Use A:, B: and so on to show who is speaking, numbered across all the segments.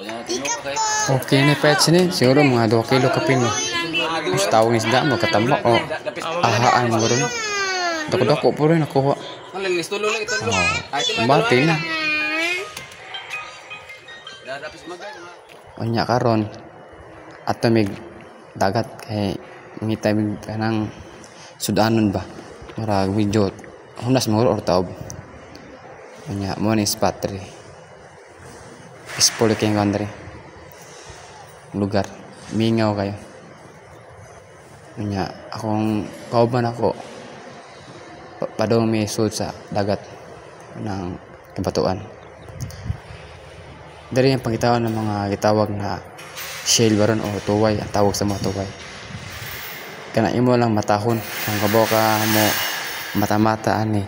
A: Okay na pets ni. Siguro mga 2 kilo kapin mo. Mas tawag isda mo katama o ahaan mo ron. Dako-dako po rin nakuha. Bati na. Unya karon ato mig dagat kay ngita mig kanang sudanon ba. Murag video hunas mo or taob. Unya mo ni spot ri. Ispol kay ngandre. Lugar mingaw kayo. Unya akong kauban ako padong may sud sa dagat ng kabatuan. Dari yung pangitawan ng mga gitawag na shell baron o tuway, ang tawag sa mga tuway. Kana imo lang matahon kung kabaw ka mo mata-mata ani.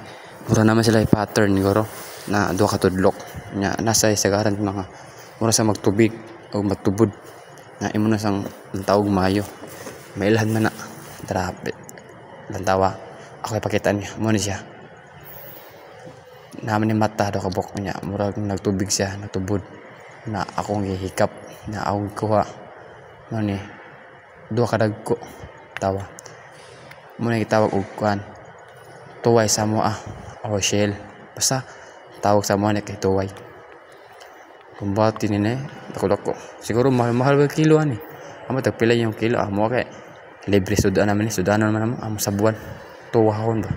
A: Mura naman sila pattern siguro na duha ka tudlok. Nya nasa isagaran mga mura sa magtubig o magtubod na imo na sang tawag mayo. Mailhan man na grabe. Lantawa ako ipakita niya mo ni siya. Naman ni mata do kabok niya mura nagtubig siya nagtubod na akong gihikap na akong kuha mo ni duha ka dagko tawa mo ni gitawag og kuan tuway sa moa o shell basta tawag sa moa ni kay tuway kumbati ni dako siguro mahal ba kilo ani amo tagpila yung kilo amo kay libre sudan naman ni sudanon naman amo sa buwan tuwahon ba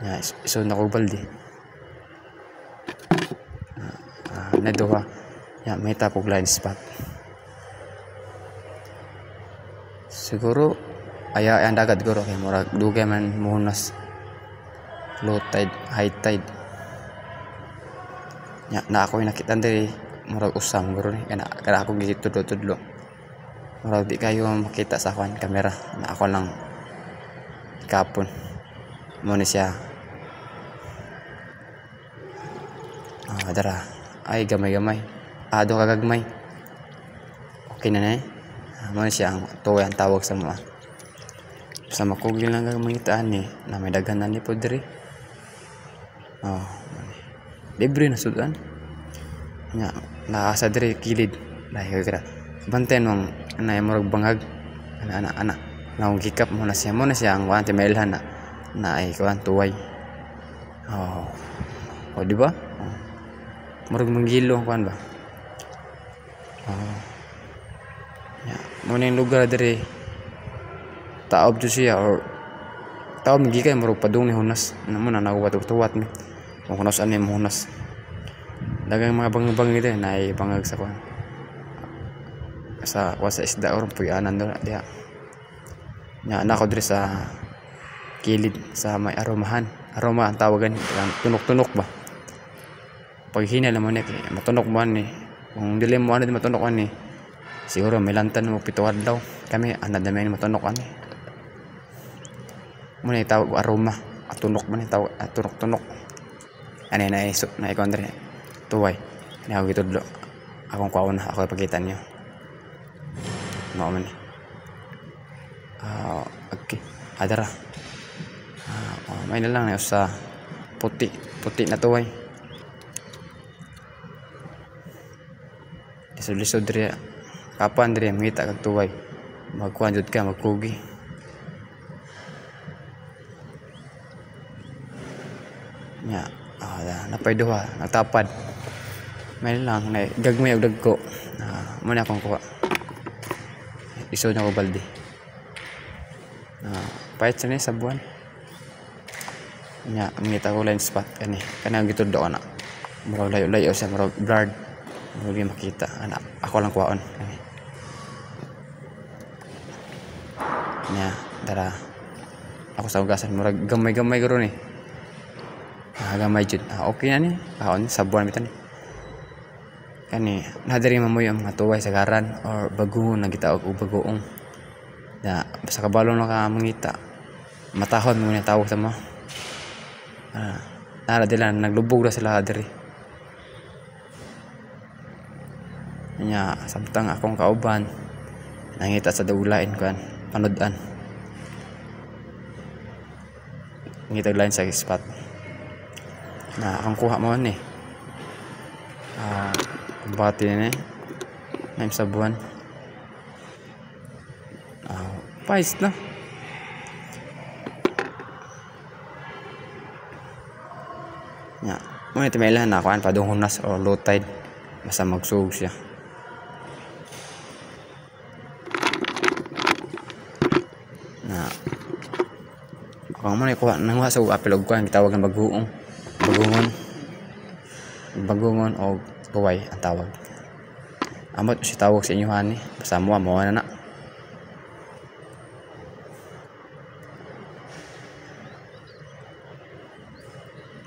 A: ya iso na ko baldi na duha ya may tapog line spot siguro aya ang dagat siguro kay murag dugay man munas low tide high tide ya na ako nakita diri murag usam siguro ni kana ako gitudlo murag di kayo makita sa kwan kamera na ako lang kapon mo ni siya dara ay gamay-gamay do kagagmay okay na mo siya ang tuway ang tawag sa mga sa makugil lang gamangitaan ni na may daghanan ni po diri libre na sudan nya naasa diri kilid lahi gra banten mong anay murag bangag ana naong gikap mo na siya ang wanti mailhan na ay kuan tuway o di ba murag manggilo kuan ba ya mo ning lugar diri taob to siya or taob gi kay murag padung ni hunas namo na nawat-tuwat mi kung hunas ani mo hunas dagang mga bangag dito na ay bangag sa kuan sa wasa isda or puyanan do diha nya ana ko diri sa kilid sa may aroma ang tawagan tunok-tunok ba pag hinala mo ni matunok mo ni kung dili mo ano matunok ani siguro may lantan mo 7 adlaw kami ana dami ni matunok ani mo ni tawag aroma atunok man ni tawag tunok ani na iso na ikondre tuway ni ako gitudlo akong kuwaon na ako ipakita niyo no man okay adara may na lang na sa puti na tuway lisod diri kapan diri mangita kag tuway magkuan jud ka magkugi nya napay duha nagtapad may lang na gagmay og dagko mo na akong kuha isod na ko balde pahit sa ni sa buwan nya mangita ko line spot kanang gitudlo ana murag layo sa murag blurred hindi makita anak ako lang kuwaon nya dara ako sa ugasan murag gamay guro ni gamay jud okay na ni kaon sa buwan bitan kani nadiri mamoy ang mga tuway sa garan or bagoong nagitaog og bagoong na basta kabalo na ka mangita matahon mo ni tawag sa mo nara dila naglubog na sila diri nya samtang akong kauban nangita sa daulain kan panudan ngitag line sa spot na akong kuha mo ni Bati na eh. Ngayon sa buwan. Pais na. Nya, mo ito may ilan na kuan padung hunas o low tide basta magsug siya. Na kung mo na kuha nang sa apil og kuan gitawag ng baguong. Bagungon o kuway ang tawag. Amot si tawag sa inyo hani basta mo na na.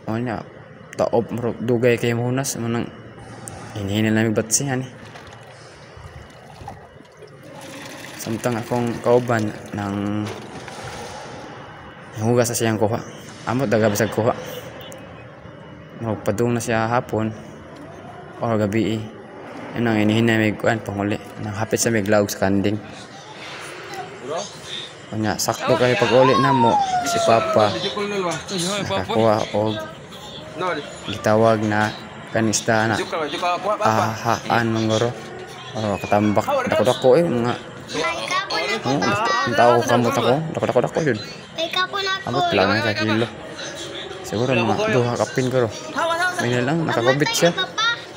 A: O nya taop dugay kay hunas mo nang hinihina na batsi ani. Samtang akong kauban ng hugas sa siyang kuha. Amot daga bisag kuha. Magpadung na siya hapon o gabi. Yun ang hinihina may kuan panguli. Nang hapit sa may glaog sa kanding. O nya sakto kayo pag uli na mo si Papa nakakuha og gitawag na kanisda na ahaan mangoro o katambak dako-dako mga ang tao ko kamot ako dako-dako yun abot lang sa kilo siguro mga 2 kapin ko may na lang nakakabit siya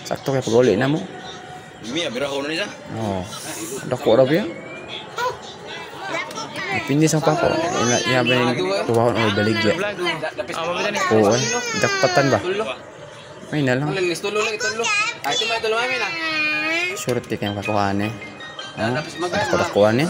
A: sakto kay pag-uli na mo dako raw yan pindi sa Papa yabe yung tuwahon o baligya oo dakpatan ba may na lang sure di kayong kakuhaan eh kakuhaan eh